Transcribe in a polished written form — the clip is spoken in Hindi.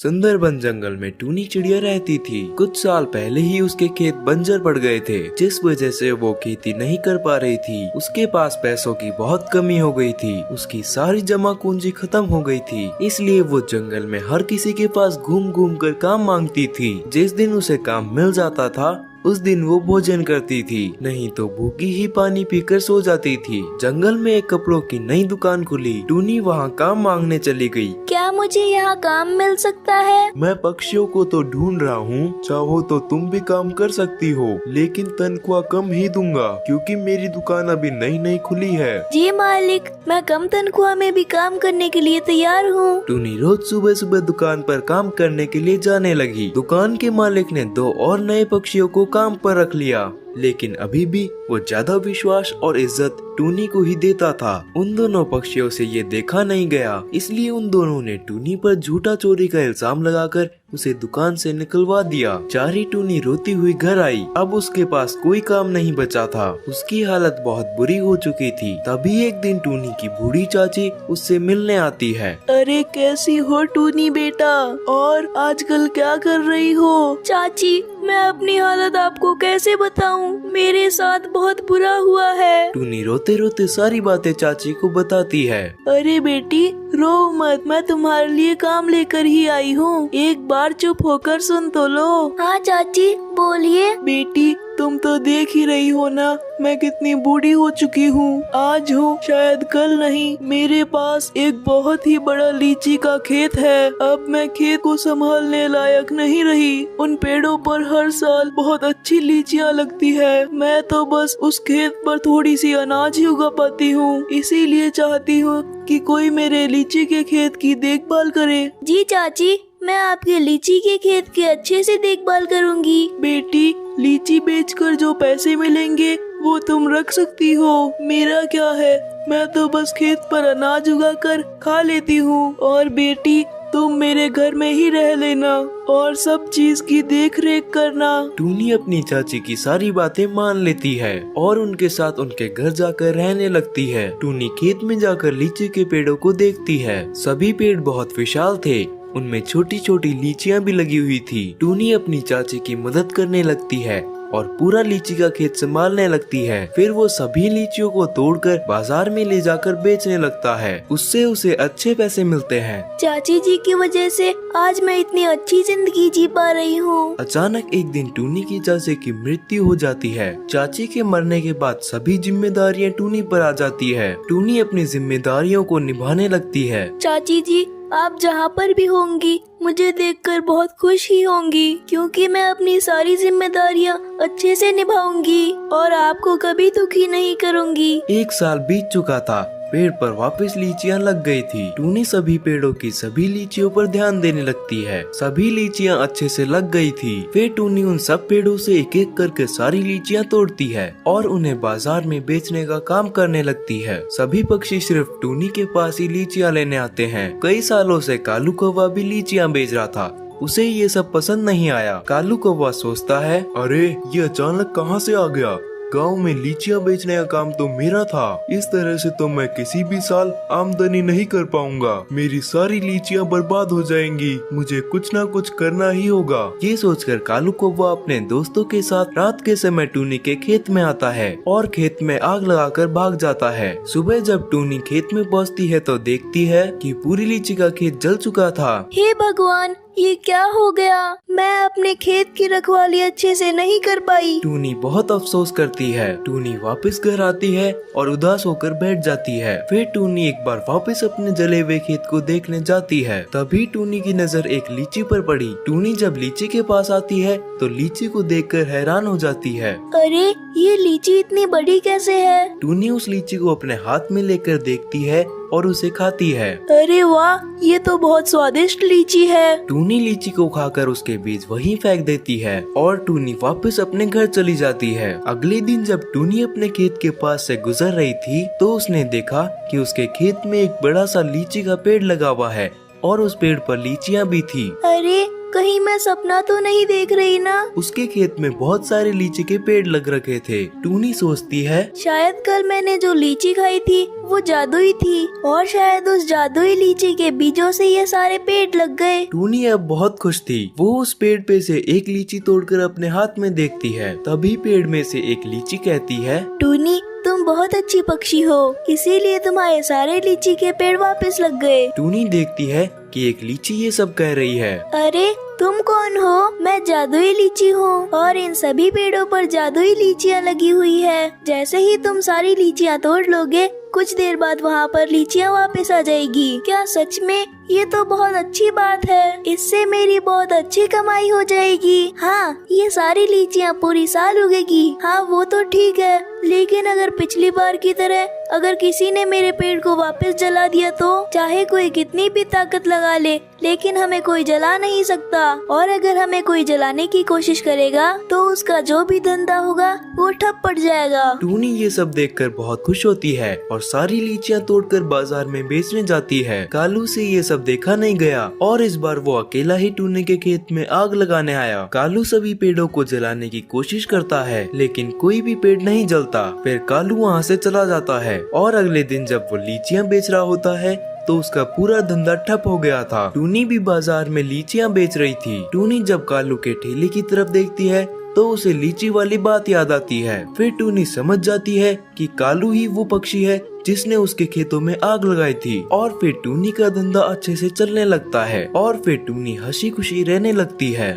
सुंदरबन जंगल में टूनी चिड़िया रहती थी। कुछ साल पहले ही उसके खेत बंजर पड़ गए थे, जिस वजह से वो खेती नहीं कर पा रही थी। उसके पास पैसों की बहुत कमी हो गई थी। उसकी सारी जमा पूंजी खत्म हो गई थी, इसलिए वो जंगल में हर किसी के पास घूम घूम कर काम मांगती थी। जिस दिन उसे काम मिल जाता था उस दिन वो भोजन करती थी, नहीं तो भूखी ही पानी पीकर सो जाती थी। जंगल में एक कपड़ों की नई दुकान खुली। टूनी वहाँ काम मांगने चली गई। क्या मुझे यहाँ काम मिल सकता है? मैं पक्षियों को तो ढूंढ रहा हूँ, चाहो तो तुम भी काम कर सकती हो, लेकिन तनख्वाह कम ही दूंगा क्योंकि मेरी दुकान अभी नई नई खुली है। जी मालिक, मैं कम तनख्वाह में भी काम करने के लिए तैयार हूँ। टूनी रोज सुबह सुबह दुकान पर काम करने के लिए जाने लगी। दुकान के मालिक ने 2 और नए पक्षियों को काम पर रख लिया, लेकिन अभी भी वो ज्यादा विश्वास और इज्जत टूनी को ही देता था। उन दोनों पक्षियों से ये देखा नहीं गया, इसलिए उन दोनों ने टूनी पर झूठा चोरी का इल्जाम लगाकर उसे दुकान से निकलवा दिया। चारी टूनी रोती हुई घर आई। अब उसके पास कोई काम नहीं बचा था। उसकी हालत बहुत बुरी हो चुकी थी। तभी एक दिन टूनी की बूढ़ी चाची उससे मिलने आती है। अरे कैसी हो टूनी बेटा, और आजकल क्या कर रही हो? चाची, मैं अपनी हालत आपको कैसे बताऊं? मेरे साथ बहुत बुरा हुआ है। टूनी रोते रोते सारी बातें चाची को बताती है। अरे बेटी रो मत, मैं तुम्हारे लिए काम लेकर ही आई हूँ। एक बार चुप होकर सुन तो लो। हाँ चाची, बोलिए। बेटी तुम तो देख ही रही हो ना, मैं कितनी बूढ़ी हो चुकी हूँ। आज हो शायद कल नहीं, मेरे पास एक बहुत ही बड़ा लीची का खेत है। अब मैं खेत को संभालने लायक नहीं रही। उन पेड़ों पर हर साल बहुत अच्छी लीचियाँ लगती है। मैं तो बस उस खेत पर थोड़ी सी अनाज ही उगा पाती हूँ, इसीलिए चाहती हूँ कि कोई मेरे लीची के खेत की देखभाल करे। जी चाची, मैं आपके लीची के खेत की अच्छे से देखभाल करूँगी। बेटी लीची बेचकर जो पैसे मिलेंगे वो तुम रख सकती हो। मेरा क्या है, मैं तो बस खेत पर अनाज उगाकर खा लेती हूँ। और बेटी तुम मेरे घर में ही रह लेना और सब चीज की देख रेख करना। टूनी अपनी चाची की सारी बातें मान लेती है और उनके साथ उनके घर जाकर रहने लगती है। टूनी खेत में जाकर लीची के पेड़ों को देखती है। सभी पेड़ बहुत विशाल थे, उनमें छोटी छोटी लीचियां भी लगी हुई थी। टूनी अपनी चाची की मदद करने लगती है और पूरा लीची का खेत संभालने लगती है। फिर वो सभी लीचियों को तोड़कर बाजार में ले जाकर बेचने लगता है। उससे उसे अच्छे पैसे मिलते हैं। चाची जी की वजह से आज मैं इतनी अच्छी जिंदगी जी पा रही हूँ। अचानक एक दिन टूनी की चाची की मृत्यु हो जाती है। चाची के मरने के बाद सभी जिम्मेदारियां टूनी पर आ जाती है। टूनी अपनी जिम्मेदारियों को निभाने लगती है। चाची जी, आप जहाँ पर भी होंगी मुझे देखकर बहुत खुश ही होंगी, क्योंकि मैं अपनी सारी जिम्मेदारियाँ अच्छे से निभाऊंगी और आपको कभी दुखी नहीं करूँगी। 1 साल बीत चुका था। पेड़ पर वापस लीचियां लग गई थी। टूनी सभी पेड़ों की सभी लीचियों पर ध्यान देने लगती है। सभी लीचियां अच्छे से लग गई थी। फिर टूनी उन सब पेड़ों से एक एक करके सारी लीचियां तोड़ती है और उन्हें बाजार में बेचने का काम करने लगती है। सभी पक्षी सिर्फ टूनी के पास ही लीचियां लेने आते हैं। कई सालों से कालू कौवा भी लीचियां बेच रहा था। उसे ये सब पसंद नहीं आया। कालू कौवा सोचता है, अरे ये अचानक कहाँ से आ गया? गांव में लीचियां बेचने का काम तो मेरा था। इस तरह से तो मैं किसी भी साल आमदनी नहीं कर पाऊंगा। मेरी सारी लीचियां बर्बाद हो जाएंगी। मुझे कुछ ना कुछ करना ही होगा। ये सोचकर कालू कौवा अपने दोस्तों के साथ रात के समय टूनी के खेत में आता है और खेत में आग लगाकर भाग जाता है। सुबह जब टूनी खेत में पहुंचती है तो देखती है कि पूरी लीची का खेत जल चुका था। हे भगवान, ये क्या हो गया? मैं अपने खेत की रखवाली अच्छे से नहीं कर पाई। टूनी बहुत अफसोस करती है। टूनी वापस घर आती है और उदास होकर बैठ जाती है। फिर टूनी एक बार वापस अपने जले हुए खेत को देखने जाती है। तभी टूनी की नजर एक लीची पर पड़ी। टूनी जब लीची के पास आती है तो लीची को देखकर हैरान हो जाती है। अरे ये लीची इतनी बड़ी कैसे है? टूनी उस लीची को अपने हाथ में लेकर देखती है और उसे खाती है। अरे वाह, ये तो बहुत स्वादिष्ट लीची है। टूनी लीची को खाकर उसके बीज वहीं फेंक देती है और टूनी वापस अपने घर चली जाती है। अगले दिन जब टूनी अपने खेत के पास से गुजर रही थी तो उसने देखा कि उसके खेत में एक बड़ा सा लीची का पेड़ लगा हुआ है और उस पेड़ पर लीचियां भी थी। अरे कहीं मैं सपना तो नहीं देख रही ना? उसके खेत में बहुत सारे लीची के पेड़ लग रखे थे। टूनी सोचती है शायद कल मैंने जो लीची खाई थी वो जादुई थी और शायद उस जादुई लीची के बीजों से ये सारे पेड़ लग गए। टूनी अब बहुत खुश थी। वो उस पेड़ पे से एक लीची तोड़कर अपने हाथ में देखती है। तभी पेड़ में से एक लीची कहती है, टूनी, तुम बहुत अच्छी पक्षी हो, इसीलिए तुम्हारे सारे लीची के पेड़ वापस लग गए। टूनी देखती है कि एक लीची ये सब कह रही है। अरे तुम कौन हो? मैं जादुई लीची हूँ और इन सभी पेड़ों पर जादुई लीचियाँ लगी हुई है। जैसे ही तुम सारी लीचियाँ तोड़ लोगे, कुछ देर बाद वहाँ पर लीचियाँ वापस आ जाएगी। क्या सच में? ये तो बहुत अच्छी बात है। इससे मेरी बहुत अच्छी कमाई हो जाएगी। हाँ, ये सारी लीचियाँ पूरी साल उगेगी। हाँ, वो तो ठीक है, लेकिन अगर पिछली बार की तरह अगर किसी ने मेरे पेड़ को वापस जला दिया तो चाहे कोई कितनी भी ताकत लगा ले, लेकिन हमें कोई जला नहीं सकता। और अगर हमें कोई जलाने की कोशिश करेगा तो उसका जो भी धंधा होगा वो ठप पड़ जाएगा। टूनी ये सब देखकर बहुत खुश होती है और सारी लीचियाँ तोड़कर बाजार में बेचने जाती है। कालू से ये सब देखा नहीं गया और इस बार वो अकेला ही टूनी के खेत में आग लगाने आया। कालू सभी पेड़ों को जलाने की कोशिश करता है, लेकिन कोई भी पेड़ नहीं जलता। फिर कालू वहाँ से चला जाता है और अगले दिन जब वो लीचियाँ बेच रहा होता है तो उसका पूरा धंधा ठप हो गया था। टूनी भी बाजार में लीचियाँ बेच रही थी। टूनी जब कालू के ठेले की तरफ देखती है तो उसे लीची वाली बात याद आती है। फिर टूनी समझ जाती है कि कालू ही वो पक्षी है जिसने उसके खेतों में आग लगाई थी। और फिर टूनी का धंधा अच्छे से चलने लगता है और फिर टूनी हंसी खुशी रहने लगती है।